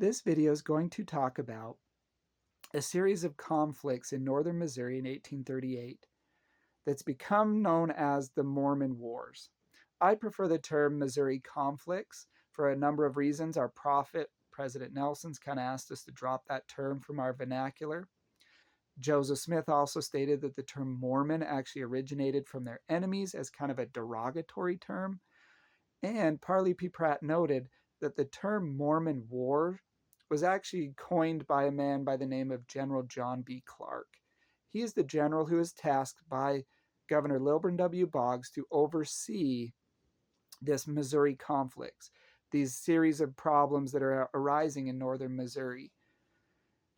This video is going to talk about a series of conflicts in northern Missouri in 1838 that's become known as the Mormon Wars. I prefer the term Missouri conflicts for a number of reasons. Our prophet, President Nelson's kind of asked us to drop that term from our vernacular. Joseph Smith also stated that the term Mormon actually originated from their enemies as kind of a derogatory term. And Parley P. Pratt noted that the term Mormon War was actually coined by a man by the name of General John B. Clark. He is the general who is tasked by Governor Lilburn W. Boggs to oversee this Missouri conflicts, these series of problems that are arising in northern Missouri.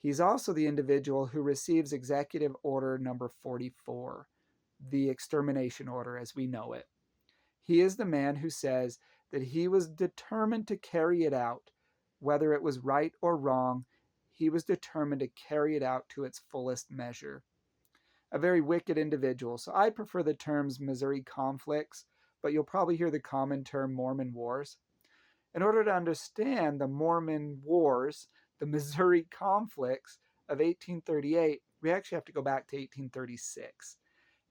He's also the individual who receives Executive Order number 44, the extermination order as we know it. He is the man who says that he was determined to carry it out. Whether it was right or wrong, he was determined to carry it out to its fullest measure. A very wicked individual. So I prefer the terms Missouri conflicts, but you'll probably hear the common term Mormon Wars. In order to understand the Mormon Wars, the Missouri conflicts of 1838, we actually have to go back to 1836.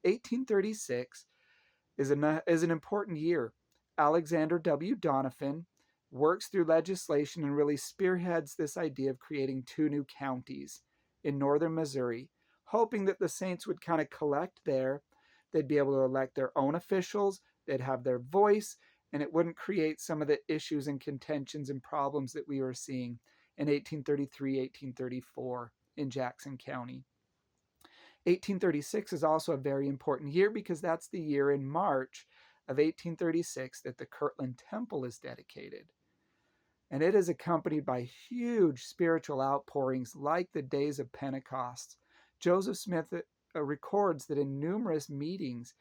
1836 is an important year. Alexander W. Donovan works through legislation and really spearheads this idea of creating two new counties in northern Missouri, hoping that the Saints would kind of collect there. They'd be able to elect their own officials, they'd have their voice, and it wouldn't create some of the issues and contentions and problems that we were seeing in 1833, 1834 in Jackson County. 1836 is also a very important year because that's the year in March of 1836 that the Kirtland Temple is dedicated. And it is accompanied by huge spiritual outpourings like the days of Pentecost. Joseph Smith records that in numerous meetings,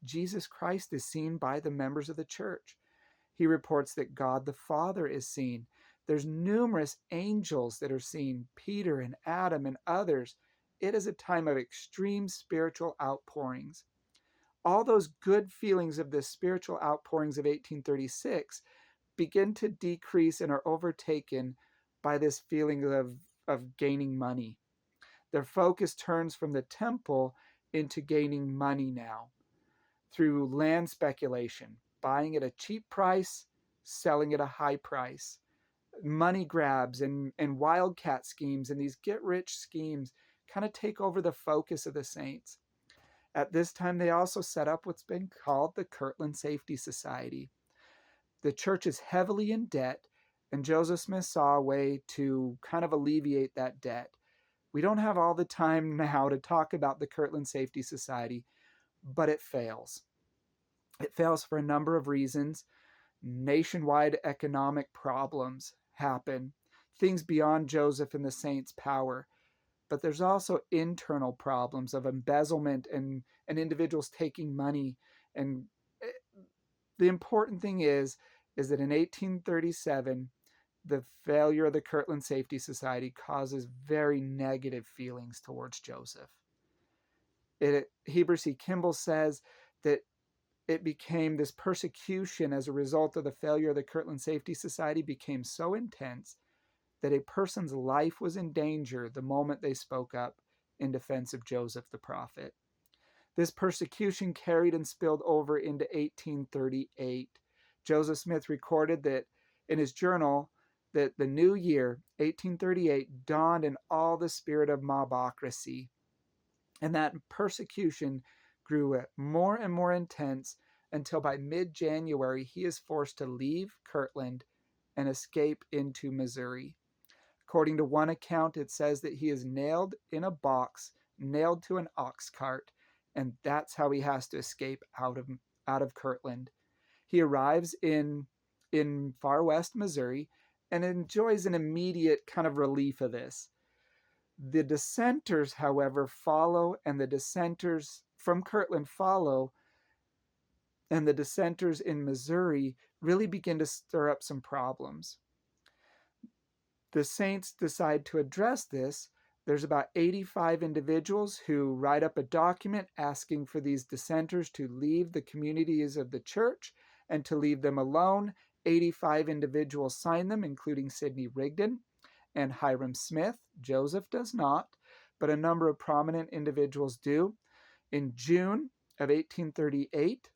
Jesus Christ is seen by the members of the church. He reports that God the Father is seen. There's numerous angels that are seen, Peter and Adam and others. It is a time of extreme spiritual outpourings. All those good feelings of the spiritual outpourings of 1836 begin to decrease and are overtaken by this feeling of gaining money. Their focus turns from the temple into gaining money now through land speculation, buying at a cheap price, selling at a high price. Money grabs and wildcat schemes and these get-rich schemes kind of take over the focus of the Saints. At this time, they also set up what's been called the Kirtland Safety Society. The church is heavily in debt, and Joseph Smith saw a way to kind of alleviate that debt. We don't have all the time now to talk about the Kirtland Safety Society, but it fails. It fails for a number of reasons. Nationwide economic problems happen, things beyond Joseph and the Saints' power. But there's also internal problems of embezzlement and individuals taking money. And the important thing is that in 1837, the failure of the Kirtland Safety Society causes very negative feelings towards Joseph. Heber C. Kimball says that it became this persecution as a result of the failure of the Kirtland Safety Society became so intense that a person's life was in danger the moment they spoke up in defense of Joseph the prophet. This persecution carried and spilled over into 1838. Joseph Smith recorded that in his journal that the new year, 1838, dawned in all the spirit of mobocracy. And that persecution grew more and more intense until by mid-January he is forced to leave Kirtland and escape into Missouri. According to one account, it says that he is nailed in a box, nailed to an ox cart, and that's how he has to escape out of Kirtland. He arrives in far west Missouri and enjoys an immediate kind of relief of this. The dissenters, however, follow, and the dissenters from Kirtland follow, and the dissenters in Missouri really begin to stir up some problems. The Saints decide to address this. There's about 85 individuals who write up a document asking for these dissenters to leave the communities of the church and to leave them alone. 85 individuals sign them, including Sidney Rigdon. and Hiram Smith. Joseph does not, but a number of prominent individuals do. In June of 1838,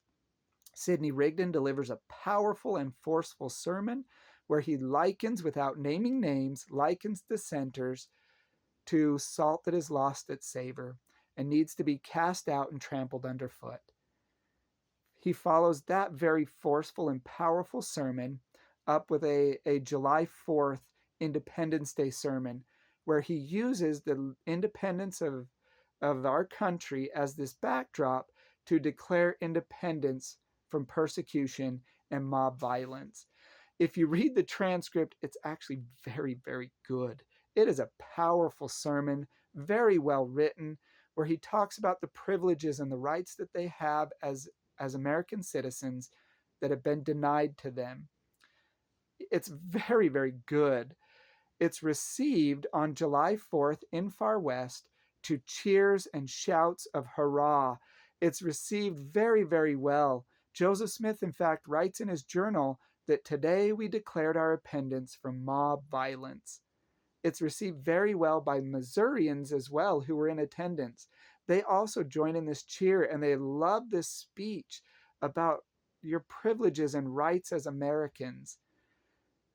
Sidney Rigdon delivers a powerful and forceful sermon where he likens, without naming names, likens dissenters to salt that has lost its savor and needs to be cast out and trampled underfoot. He follows that very forceful and powerful sermon up with a July 4th Independence Day sermon where he uses the independence of our country as this backdrop to declare independence from persecution and mob violence. If you read the transcript, it's actually very, very good. It is a powerful sermon, very well written, where he talks about the privileges and the rights that they have as American citizens that have been denied to them. It's very, very good. It's received on July 4th in Far West to cheers and shouts of hurrah. It's received very, very well. Joseph Smith, in fact, writes in his journal that today we declared our independence from mob violence. It's received very well by Missourians as well who were in attendance. They also join in this cheer and they love this speech about your privileges and rights as Americans.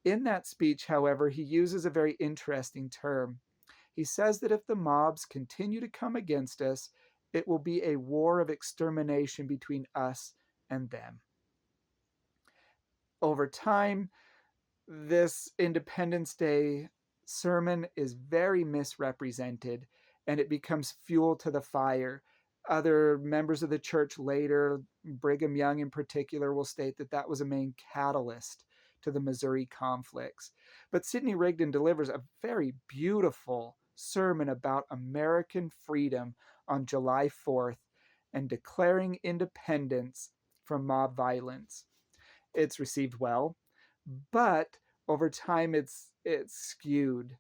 In that speech, however, he uses a very interesting term. He says that if the mobs continue to come against us, it will be a war of extermination between us and them. Over time, this Independence Day sermon is very misrepresented and it becomes fuel to the fire. Other members of the church later, Brigham Young in particular, will state that that was a main catalyst to the Missouri conflicts. But Sidney Rigdon delivers a very beautiful sermon about American freedom on July 4th and declaring independence from mob violence. It's received well, but over time it's skewed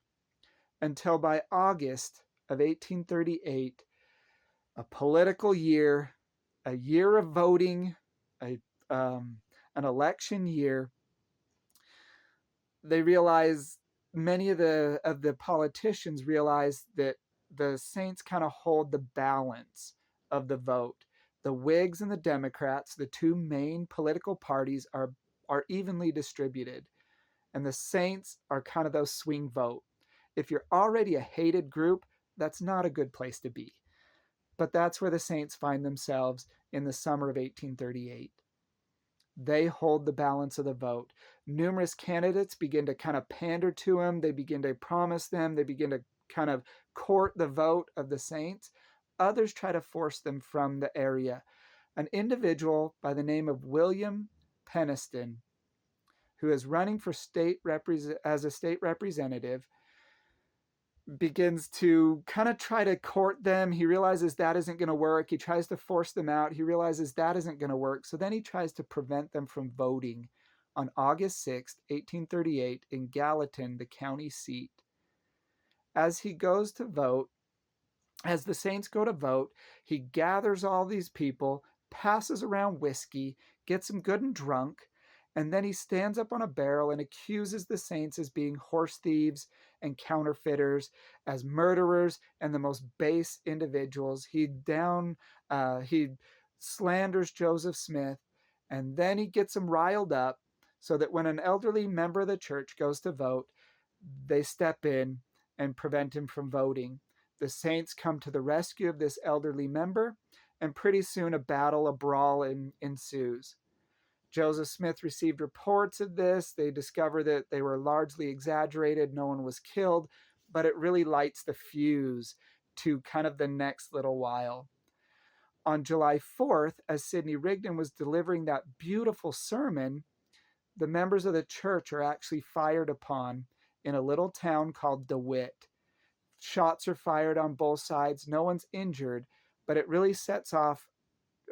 until by August of 1838, a political year, a year of voting, an election year, they realize, many of the politicians realize that the Saints kind of hold the balance of the vote. The Whigs and the Democrats, the two main political parties, are evenly distributed. And the Saints are kind of those swing vote. If you're already a hated group, that's not a good place to be. But that's where the Saints find themselves in the summer of 1838. They hold the balance of the vote. Numerous candidates begin to kind of pander to them. They begin to promise them. They begin to kind of court the vote of the Saints. Others try to force them from the area. An individual by the name of William Peniston, who is running for as a state representative, begins to kind of try to court them. He realizes that isn't going to work. He tries to force them out. He realizes that isn't going to work. So then he tries to prevent them from voting on August 6th, 1838 in Gallatin, the county seat. As he goes to vote, as the Saints go to vote, he gathers all these people, passes around whiskey, gets them good and drunk, and then he stands up on a barrel and accuses the Saints as being horse thieves and counterfeiters, as murderers and the most base individuals. He slanders Joseph Smith, and then he gets them riled up so that when an elderly member of the church goes to vote, they step in and prevent him from voting. The Saints come to the rescue of this elderly member, and pretty soon a brawl ensues. Joseph Smith received reports of this. They discover that they were largely exaggerated. No one was killed, but it really lights the fuse to kind of the next little while. On July 4th, as Sidney Rigdon was delivering that beautiful sermon, the members of the church are actually fired upon in a little town called DeWitt. Shots are fired on both sides. No one's injured, but it really sets off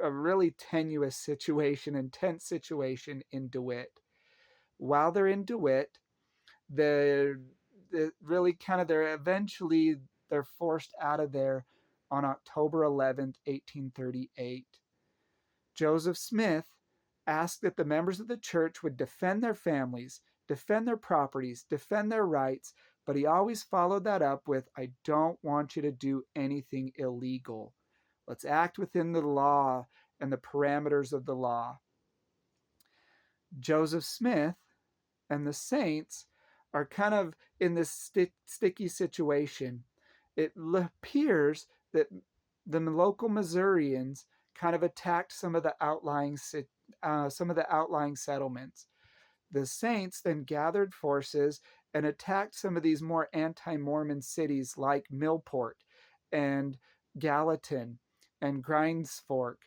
a really tenuous situation, intense situation in DeWitt. While they're in DeWitt, they're forced out of there on October 11th, 1838. Joseph Smith asked that the members of the church would defend their families, defend their properties, defend their rights, But he always followed that up with, I don't want you to do anything illegal. Let's act within the law and the parameters of the law. Joseph Smith and the Saints are kind of in this sticky situation. It appears that the local Missourians kind of attacked some of the outlying settlements. The Saints then gathered forces and attacked some of these more anti-Mormon cities like Millport and Gallatin and Grinds Fork,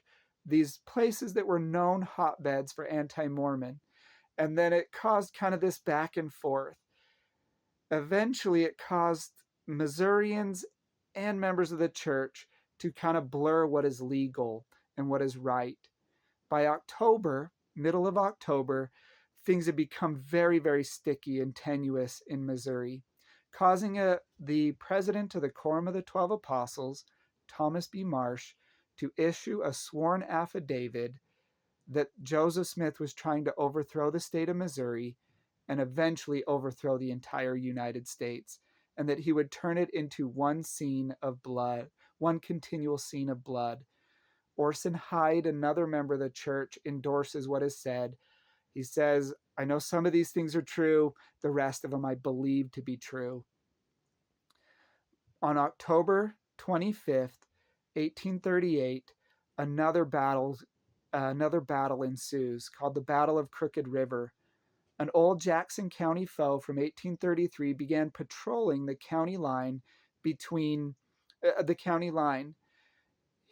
these places that were known hotbeds for anti-Mormon. And then it caused kind of this back and forth. Eventually, it caused Missourians and members of the church to kind of blur what is legal and what is right. By October, middle of October, things had become very, very sticky and tenuous in Missouri, causing the president of the Quorum of the 12 Apostles, Thomas B. Marsh, to issue a sworn affidavit that Joseph Smith was trying to overthrow the state of Missouri and eventually overthrow the entire United States, and that he would turn it into one scene of blood, one continual scene of blood. Orson Hyde, another member of the church, endorses what is said. He says, I know some of these things are true, the rest of them I believe to be true. On October 25th, 1838, another battle ensues called the Battle of Crooked River. An old Jackson County foe from 1833 began patrolling the county line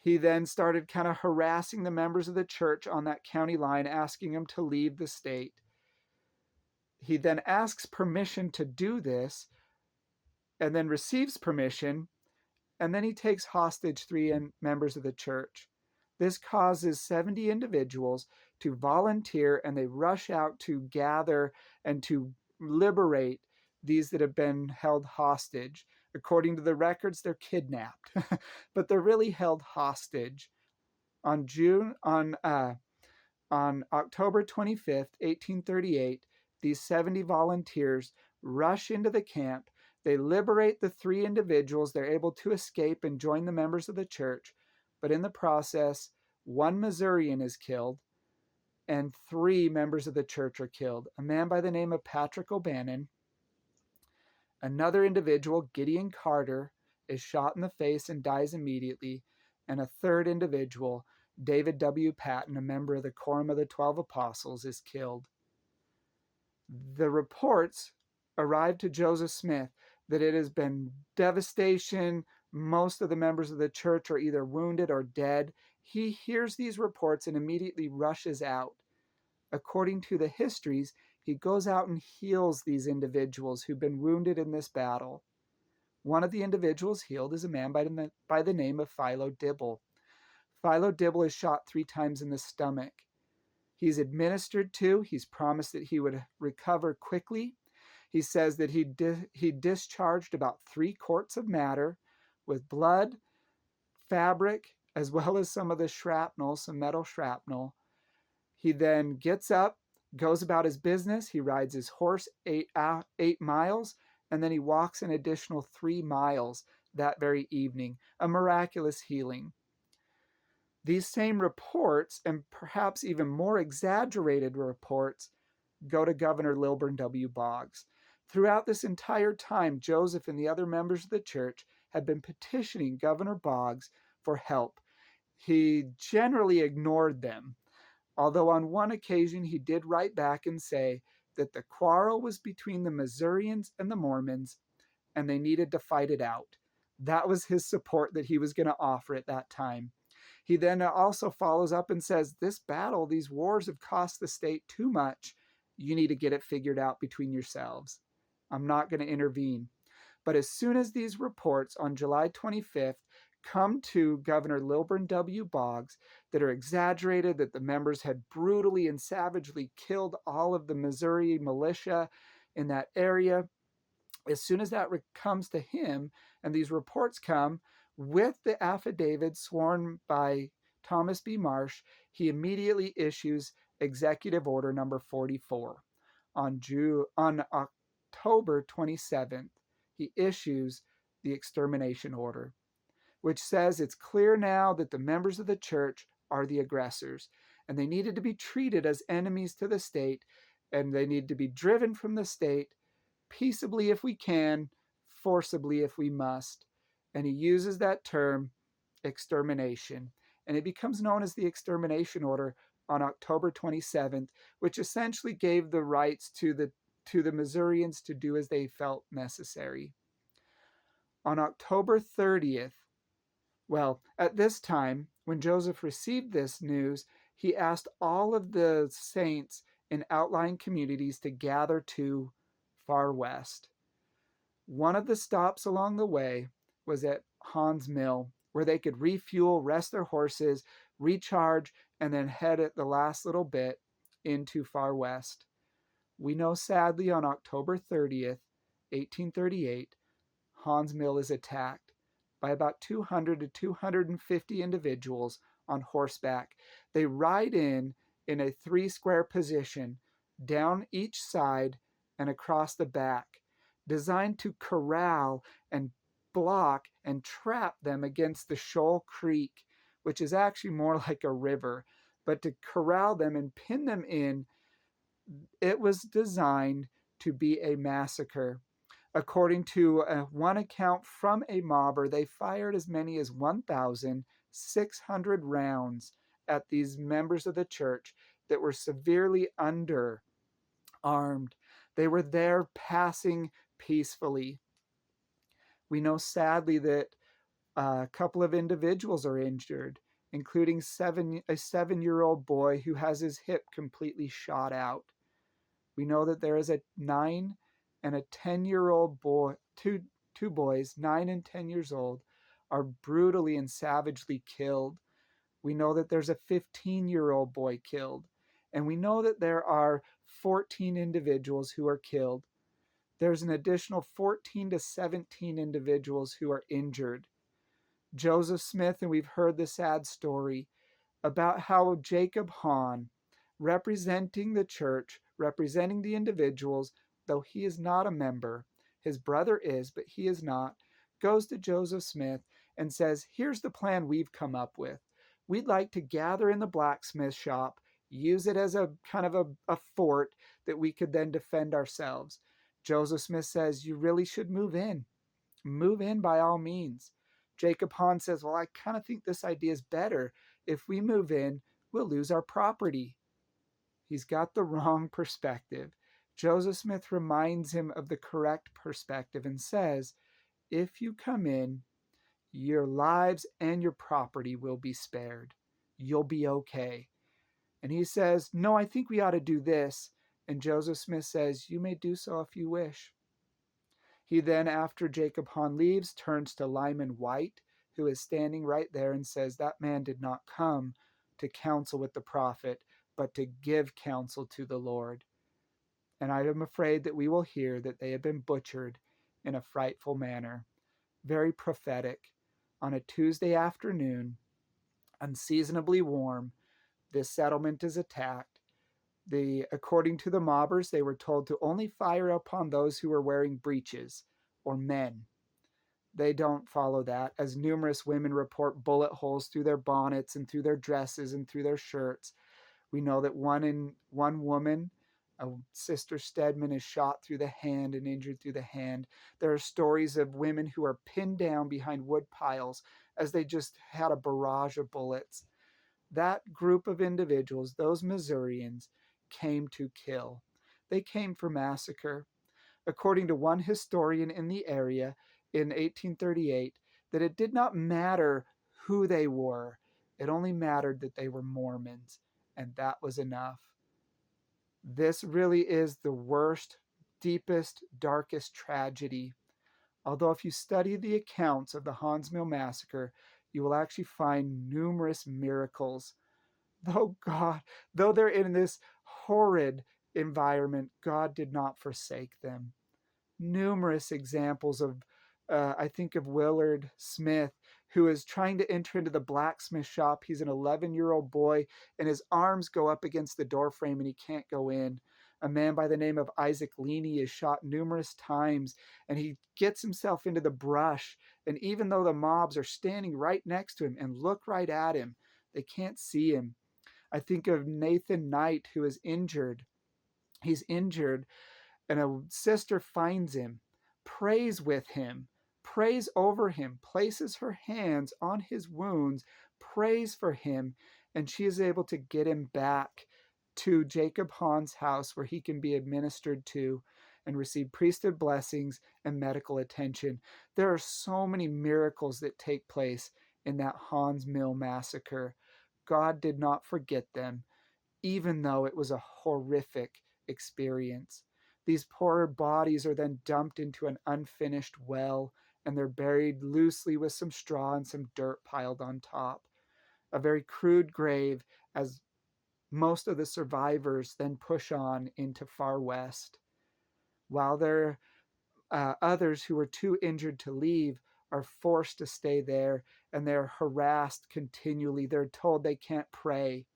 He then started kind of harassing the members of the church on that county line, asking them to leave the state. He then asks permission to do this and then receives permission, and then he takes hostage 3 members of the church. This causes 70 individuals to volunteer, and they rush out to gather and to liberate these that have been held hostage. According to the records, they're kidnapped, but they're really held hostage. On October 25th, 1838, these 70 volunteers rush into the camp. They liberate the 3 individuals. They're able to escape and join the members of the church. But in the process, 1 Missourian is killed and 3 members of the church are killed. A man by the name of Patrick O'Bannon. Another individual, Gideon Carter, is shot in the face and dies immediately. And a third individual, David W. Patton, a member of the Quorum of the 12 Apostles, is killed. The reports arrived to Joseph Smith that it has been devastation. Most of the members of the church are either wounded or dead. He hears these reports and immediately rushes out. According to the histories, he goes out and heals these individuals who've been wounded in this battle. One of the individuals healed is a man by the name of Philo Dibble. Philo Dibble is shot 3 times in the stomach. He's administered to. He's promised that he would recover quickly. He says that he discharged about 3 quarts of matter with blood, fabric, as well as some of the shrapnel, some metal shrapnel. He then gets up, goes about his business. He rides his horse 8 miles, and then he walks an additional 3 miles that very evening. A miraculous healing. These same reports, and perhaps even more exaggerated reports, go to Governor Lilburn W. Boggs. Throughout this entire time, Joseph and the other members of the church had been petitioning Governor Boggs for help. He generally ignored them, although on one occasion he did write back and say that the quarrel was between the Missourians and the Mormons, and they needed to fight it out. That was his support that he was going to offer at that time. He then also follows up and says, this battle, these wars have cost the state too much. You need to get it figured out between yourselves. I'm not going to intervene. But as soon as these reports on July 25th come to Governor Lilburn W. Boggs that are exaggerated, that the members had brutally and savagely killed all of the Missouri militia in that area, as soon as that comes to him and these reports come with the affidavit sworn by Thomas B. Marsh, he immediately issues Executive Order number 44 on October 27th. he issues the extermination order, which says it's clear now that the members of the church are the aggressors, and they needed to be treated as enemies to the state, and they need to be driven from the state peaceably if we can, forcibly if we must. And he uses that term, extermination. And it becomes known as the Extermination Order on October 27th, which essentially gave the rights to the Missourians to do as they felt necessary. On October 30th, well, at this time, when Joseph received this news, he asked all of the saints in outlying communities to gather to Far West. One of the stops along the way was at Haun's Mill, where they could refuel, rest their horses, recharge, and then head at the last little bit into Far West. We know sadly on October 30th, 1838, Haun's Mill is attacked by about 200 to 250 individuals on horseback. They ride in a 3-square position down each side and across the back, designed to corral and block and trap them against the Shoal Creek, which is actually more like a river, but to corral them and pin them in. It was designed to be a massacre. According to one account from a mobber, they fired as many as 1,600 rounds at these members of the church that were severely underarmed. They were there passing peacefully. We know sadly that a couple of individuals are injured, including a 7-year-old boy who has his hip completely shot out. We know that there is a 9 and a 10-year-old boy, two boys, 9 and 10 years old, are brutally and savagely killed. We know that there's a 15-year-old boy killed. And we know that there are 14 individuals who are killed. There's an additional 14 to 17 individuals who are injured. Joseph Smith, and we've heard the sad story about how Jacob Hahn, representing the church, representing the individuals, though he is not a member, his brother is, but he is not, goes to Joseph Smith and says, here's the plan we've come up with. We'd like to gather in the blacksmith shop, use it as a kind of a fort that we could then defend ourselves. Joseph Smith says, you really should move in. Move in by all means. Jacob Hahn says, well, I kind of think this idea is better. If we move in, we'll lose our property. He's got the wrong perspective. Joseph Smith reminds him of the correct perspective and says, if you come in, your lives and your property will be spared. You'll be okay. And he says, no, I think we ought to do this. And Joseph Smith says, you may do so if you wish. He then, after Jacob Hahn leaves, turns to Lyman White, who is standing right there, and says, that man did not come to counsel with the prophet, but to give counsel to the Lord. And I am afraid that we will hear that they have been butchered in a frightful manner. Very prophetic. On a Tuesday afternoon, unseasonably warm, this settlement is attacked. According to the mobbers, they were told to only fire upon those who were wearing breeches, or men. They don't follow that, as numerous women report bullet holes through their bonnets and through their dresses and through their shirts. We know that one woman, Sister Stedman, is shot through the hand and injured through the hand. There are stories of women who are pinned down behind wood piles as they just had a barrage of bullets. That group of individuals, those Missourians, came to kill. They came for massacre. According to one historian in the area in 1838, that it did not matter who they were. It only mattered that they were Mormons, and that was enough. This really is the worst, deepest, darkest tragedy. Although if you study the accounts of the Haun's Mill massacre, you will actually find numerous miracles. Though they're in this horrid environment, God did not forsake them. Numerous examples of, I think of Willard Smith, who is trying to enter into the blacksmith shop. He's an 11-year-old boy, and his arms go up against the door frame and he can't go in. A man by the name of Isaac Leaney is shot numerous times, and he gets himself into the brush. And even though the mobs are standing right next to him and look right at him, they can't see him. I think of Nathan Knight, who is injured. He's injured, and a sister finds him, prays with him, prays over him, places her hands on his wounds, prays for him, and she is able to get him back to Jacob Hahn's house where he can be administered to and receive priesthood blessings and medical attention. There are so many miracles that take place in that Hahn's Mill massacre. God did not forget them, even though it was a horrific experience. These poor bodies are then dumped into an unfinished well, and they're buried loosely with some straw and some dirt piled on top. A very crude grave, as most of the survivors then push on into Far West. While there others who were too injured to leave are forced to stay there, and they're harassed continually. They're told they can't pray,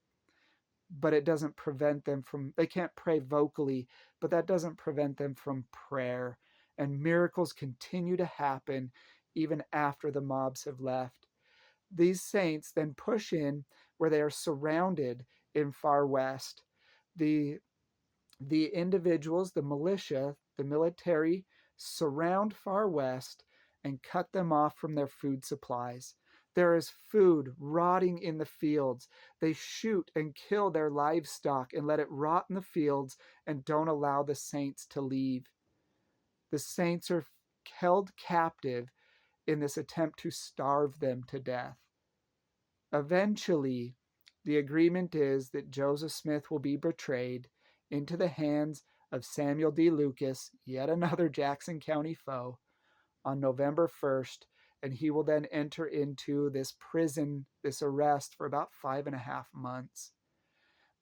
but it doesn't prevent them from, they can't pray vocally, but that doesn't prevent them from prayer. And miracles continue to happen even after the mobs have left. These saints then push in where they are surrounded in Far West. The individuals, the militia, the military, surround Far West and cut them off from their food supplies. There is food rotting in the fields. They shoot and kill their livestock and let it rot in the fields and don't allow the saints to leave. The saints are held captive in this attempt to starve them to death. Eventually, the agreement is that Joseph Smith will be betrayed into the hands of Samuel D. Lucas, yet another Jackson County foe, on November 1st, and he will then enter into this prison, this arrest, for about 5.5 months.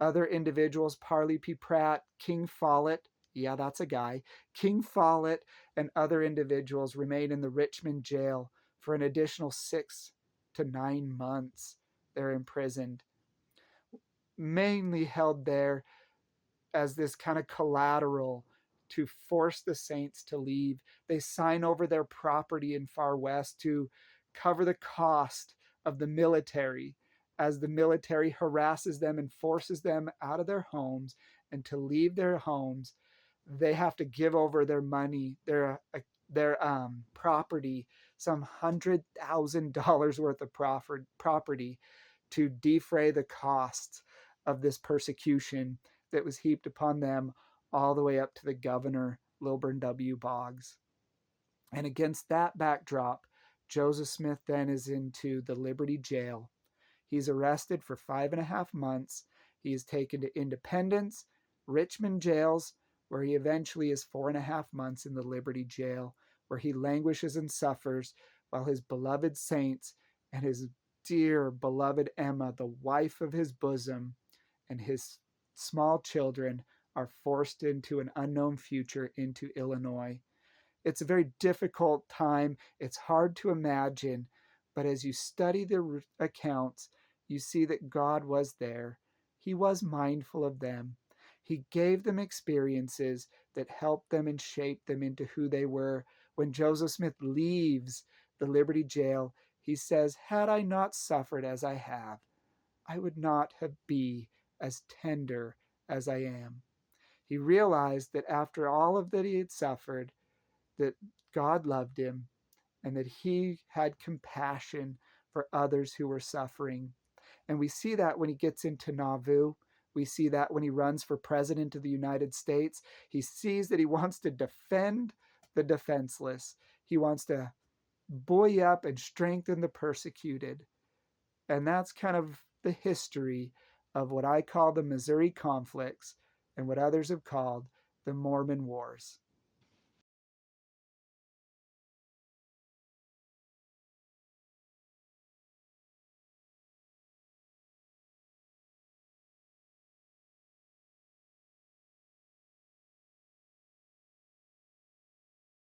Other individuals, Parley P. Pratt, King Follett, yeah, that's a guy, King Follett, and other individuals remain in the Richmond jail for an additional 6 to 9 months. They're imprisoned, mainly held there as this kind of collateral to force the saints to leave. They sign over their property in Far West to cover the cost of the military as the military harasses them and forces them out of their homes. And to leave their homes, they have to give over their money, their property, some $100,000 worth of property to defray the costs of this persecution that was heaped upon them, all the way up to the governor, Lilburn W. Boggs. And against that backdrop, Joseph Smith then is into the Liberty Jail. He's arrested for 5.5 months. He is taken to Independence, Richmond jails, where he eventually is 4.5 months in the Liberty Jail, where he languishes and suffers while his beloved saints and his dear beloved Emma, the wife of his bosom, and his small children are forced into an unknown future into Illinois. It's a very difficult time. It's hard to imagine, but as you study the accounts, you see that God was there. He was mindful of them. He gave them experiences that helped them and shaped them into who they were. When Joseph Smith leaves the Liberty Jail, he says, "Had I not suffered as I have, I would not have been as tender as I am." He realized that after all of that he had suffered, that God loved him and that he had compassion for others who were suffering. And we see that when he gets into Nauvoo. We see that when he runs for president of the United States. He sees that he wants to defend the defenseless. He wants to buoy up and strengthen the persecuted. And that's kind of the history of what I call the Missouri conflicts and what others have called the Mormon Wars.